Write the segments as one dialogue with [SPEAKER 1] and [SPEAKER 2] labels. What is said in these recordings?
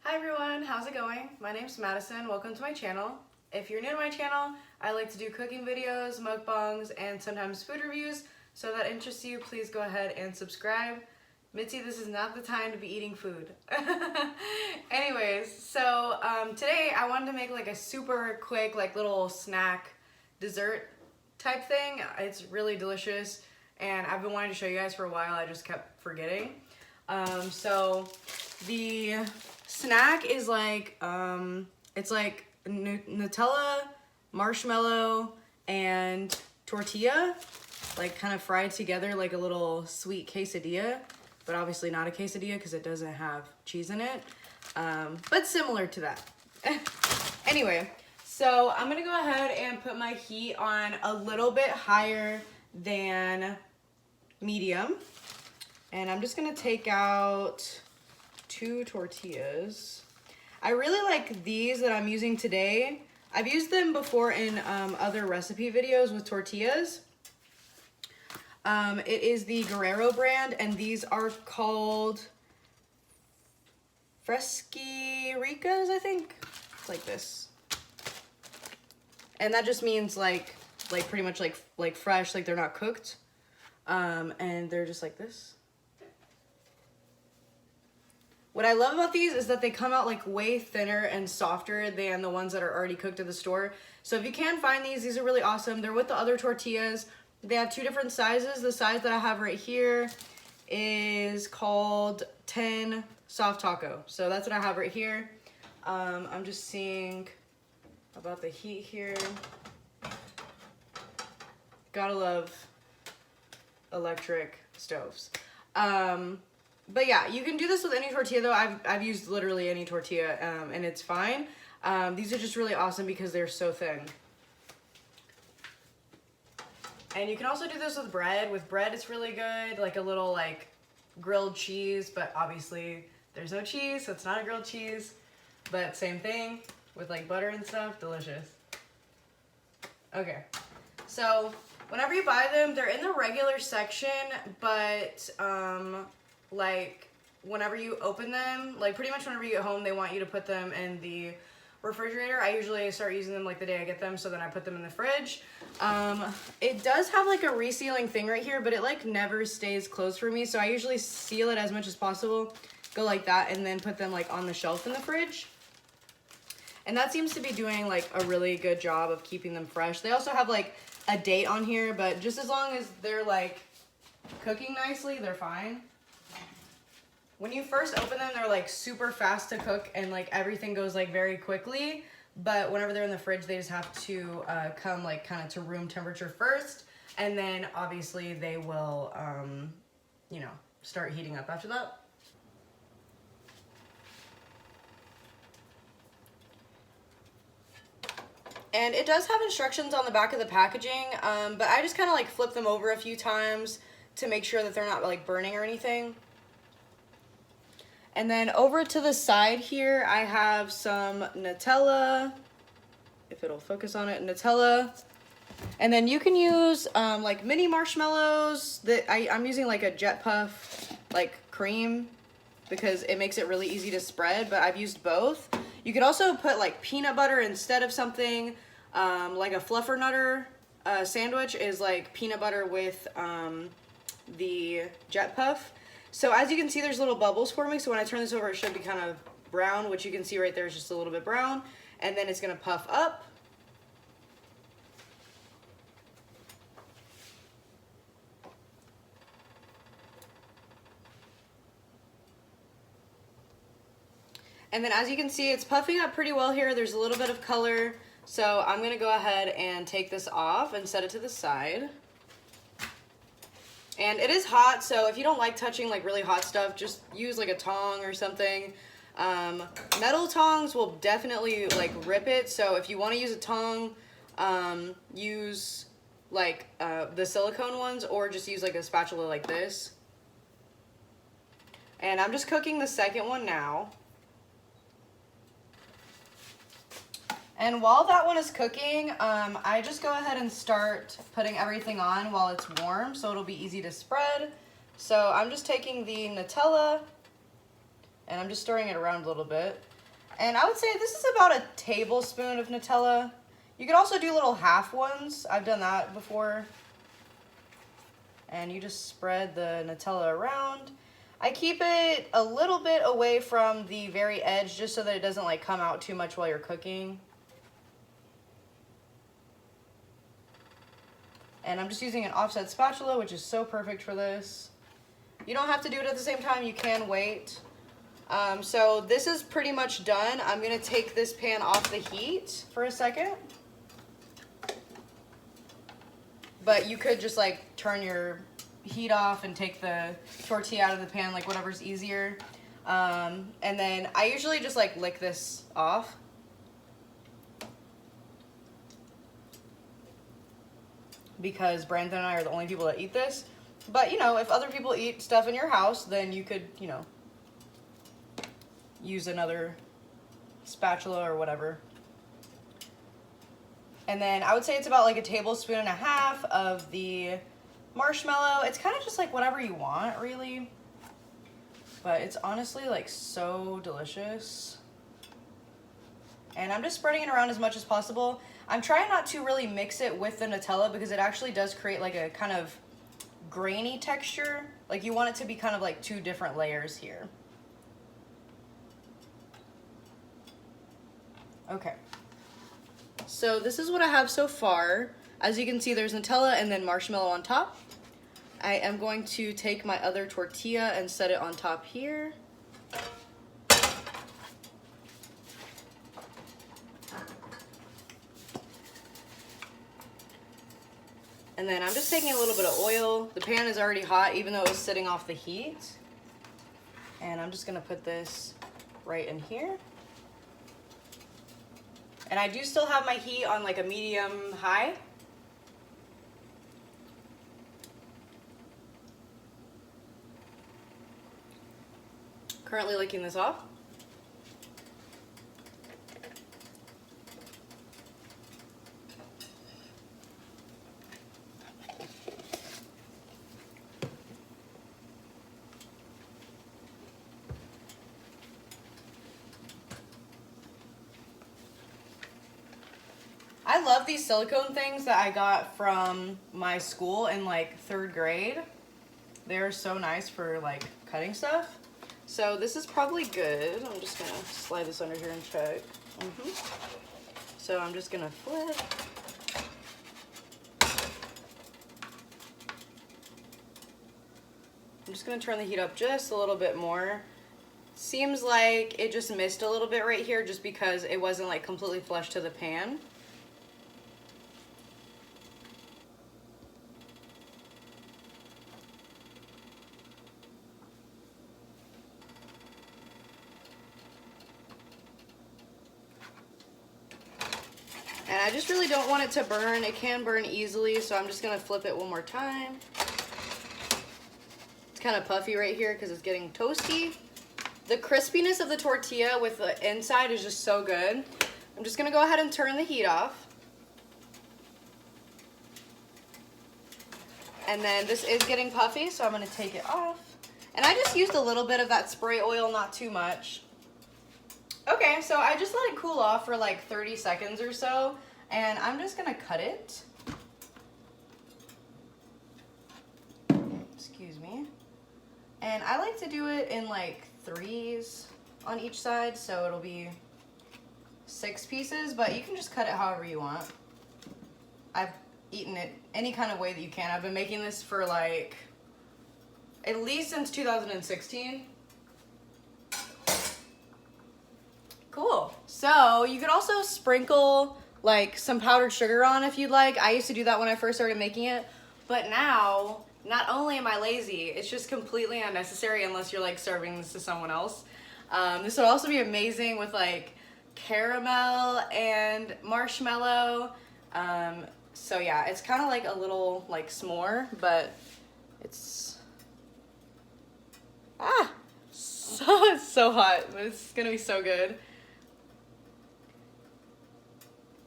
[SPEAKER 1] Hi everyone, how's it going? My name's Madison, welcome to my channel. If you're new to my channel, I like to do cooking videos, mukbangs, and sometimes food reviews, so if that interests you, please go ahead and subscribe. Mitzi, this is not the time to be eating food. Anyways, so today I wanted to make like a super quick like little snack dessert type thing. It's really delicious and I've been wanting to show you guys for a while, I just kept forgetting. So the snack is like, it's like Nutella, marshmallow, and tortilla, like kind of fried together like a little sweet quesadilla, but obviously not a quesadilla because it doesn't have cheese in it, but similar to that. Anyway, so I'm gonna go ahead and put my heat on a little bit higher than medium, and I'm just gonna take out 2 tortillas. I really like these that I'm using today. I've used them before in other recipe videos with tortillas. It is the Guerrero brand, and these are called Fresquiricas, I think. It's like this. And that just means like pretty much like fresh, like they're not cooked. And they're just like this. What I love about these is that they come out like way thinner and softer than the ones that are already cooked at the store. So if you can find these are really awesome. They're with the other tortillas. They have 2 different sizes. The size that I have right here is called 10 soft taco. So that's what I have right here. I'm just seeing about the heat here. Gotta love electric stoves. But yeah, you can do this with any tortilla though. I've used literally any tortilla and it's fine. These are just really awesome because they're so thin. And you can also do this with bread. With bread it's really good, like a little like grilled cheese, but obviously there's no cheese, so it's not a grilled cheese. But same thing with like butter and stuff, delicious. Okay, so whenever you buy them, they're in the regular section, but like whenever you open them, like pretty much whenever you get home, they want you to put them in the refrigerator. I usually start using them like the day I get them, so then I put them in the fridge. It does have like a resealing thing right here, but it like never stays closed for me, so I usually seal it as much as possible, go like that, and then put them like on the shelf in the fridge. And that seems to be doing like a really good job of keeping them fresh. They also have like a date on here, but just as long as they're like cooking nicely, they're fine. When you first open them, they're like super fast to cook and like everything goes like very quickly. But whenever they're in the fridge, they just have to come like kind of to room temperature first. And then obviously they will, you know, start heating up after that. And it does have instructions on the back of the packaging, but I just kind of like flip them over a few times to make sure that they're not like burning or anything. And then over to the side here, I have some Nutella, if it'll focus on it, Nutella. And then you can use like mini marshmallows. That I'm using like a Jet Puff like cream because it makes it really easy to spread, but I've used both. You could also put like peanut butter instead of something, like a Fluffernutter sandwich is like peanut butter with the Jet Puff. So as you can see, there's little bubbles forming. So when I turn this over, it should be kind of brown, which you can see right there is just a little bit brown. And then it's gonna puff up. And then as you can see, it's puffing up pretty well here. There's a little bit of color. So I'm gonna go ahead and take this off and set it to the side. And it is hot, so if you don't like touching like really hot stuff, just use like a tong or something. Metal tongs will definitely like rip it, so if you want to use a tong, use like the silicone ones, or just use like a spatula like this. And I'm just cooking the second one now. And while that one is cooking, I just go ahead and start putting everything on while it's warm so it'll be easy to spread. So I'm just taking the Nutella and I'm just stirring it around a little bit. And I would say this is about a tablespoon of Nutella. You could also do little half ones. I've done that before. And you just spread the Nutella around. I keep it a little bit away from the very edge just so that it doesn't like come out too much while you're cooking. And I'm just using an offset spatula, which is so perfect for this. You don't have to do it at the same time, you can wait. So this is pretty much done. I'm gonna take this pan off the heat for a second. But you could just like turn your heat off and take the tortilla out of the pan, like whatever's easier. And then I usually just like lick this off. Because Brandon and I are the only people that eat this. But you know, if other people eat stuff in your house, then you could, you know, use another spatula or whatever. And then I would say it's about like a tablespoon and a half of the marshmallow. It's kind of just like whatever you want, really. But it's honestly like so delicious. And I'm just spreading it around as much as possible. I'm trying not to really mix it with the Nutella because it actually does create like a kind of grainy texture. Like you want it to be kind of like two different layers here. Okay. So this is what I have so far. As you can see, there's Nutella and then marshmallow on top. I am going to take my other tortilla and set it on top here. And then I'm just taking a little bit of oil. The pan is already hot, even though it was sitting off the heat. And I'm just gonna put this right in here. And I do still have my heat on like a medium high. Currently licking this off. I love these silicone things that I got from my school in like 3rd grade. They're so nice for like cutting stuff. So this is probably good. I'm just gonna slide this under here and check. So I'm just gonna flip. I'm just gonna turn the heat up just a little bit more. Seems like it just missed a little bit right here just because it wasn't like completely flush to the pan. And I just really don't want it to burn. It can burn easily, so I'm just gonna flip it one more time. It's kind of puffy right here because it's getting toasty. The crispiness of the tortilla with the inside is just so good. I'm just gonna go ahead and turn the heat off. And then this is getting puffy, so I'm gonna take it off. And I just used a little bit of that spray oil, not too much. Okay, so I just let it cool off for like 30 seconds or so, and I'm just gonna cut it. Excuse me. And I like to do it in like 3s on each side, so it'll be 6 pieces, but you can just cut it however you want. I've eaten it any kind of way that you can. I've been making this for like at least since 2016. Cool. So you could also sprinkle like some powdered sugar on if you'd like. I used to do that when I first started making it, but now not only am I lazy, it's just completely unnecessary unless you're like serving this to someone else. This would also be amazing with like caramel and marshmallow. So yeah, it's kind of like a little like s'more, but it's it's so hot, but it's gonna be so good.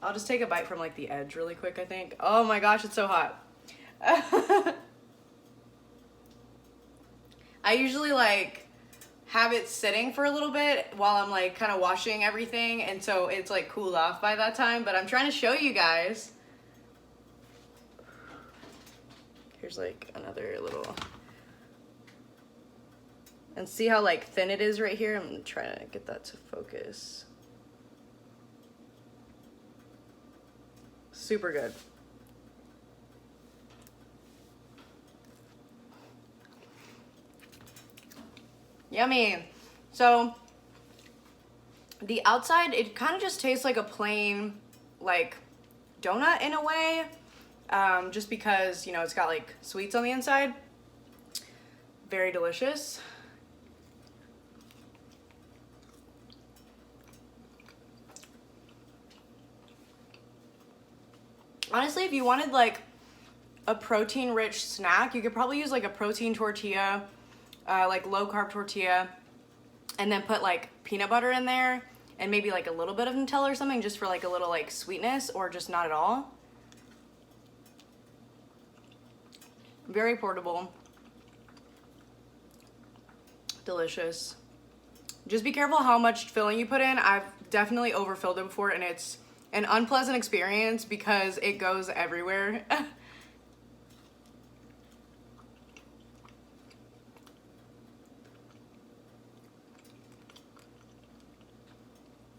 [SPEAKER 1] I'll just take a bite from like the edge really quick, I think. Oh my gosh, it's so hot. I usually like have it sitting for a little bit while I'm like kind of washing everything, and so it's like cooled off by that time, but I'm trying to show you guys. Here's like another little, and see how like thin it is right here? I'm trying to get that to focus. Super good. Yummy. So the outside, it kind of just tastes like a plain like donut in a way, just because, you know, it's got like sweets on the inside. Very delicious. Honestly, if you wanted like a protein rich snack, you could probably use like a protein tortilla, like low carb tortilla, and then put like peanut butter in there and maybe like a little bit of Nutella or something, just for like a little like sweetness, or just not at all. Very portable. Delicious. Just be careful how much filling you put in. I've definitely overfilled it before, and it's an unpleasant experience because it goes everywhere.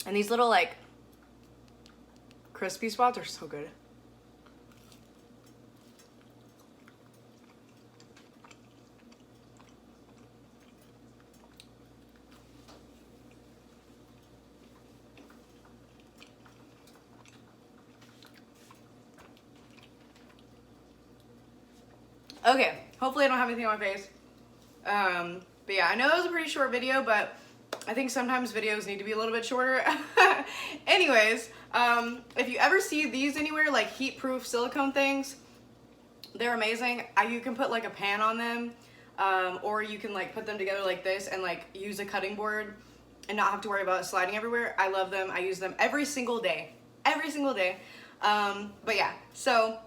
[SPEAKER 1] And these little like crispy spots are so good. Okay, hopefully I don't have anything on my face. But yeah, I know that was a pretty short video, but I think sometimes videos need to be a little bit shorter. Anyways, if you ever see these anywhere, like heat-proof silicone things, they're amazing. You can put like a pan on them, or you can like put them together like this and like use a cutting board and not have to worry about it sliding everywhere. I love them. I use them every single day. Every single day. But yeah, so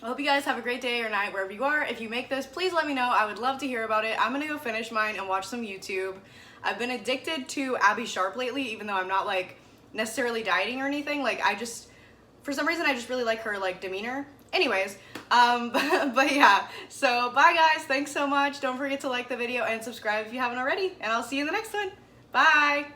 [SPEAKER 1] I hope you guys have a great day or night wherever you are. If you make this, please let me know. I would love to hear about it. I'm gonna go finish mine and watch some YouTube. I've been addicted to Abby Sharp lately, even though I'm not like necessarily dieting or anything. Like for some reason, I just really like her like demeanor. Anyways, but yeah, so bye guys. Thanks so much. Don't forget to like the video and subscribe if you haven't already, and I'll see you in the next one. Bye.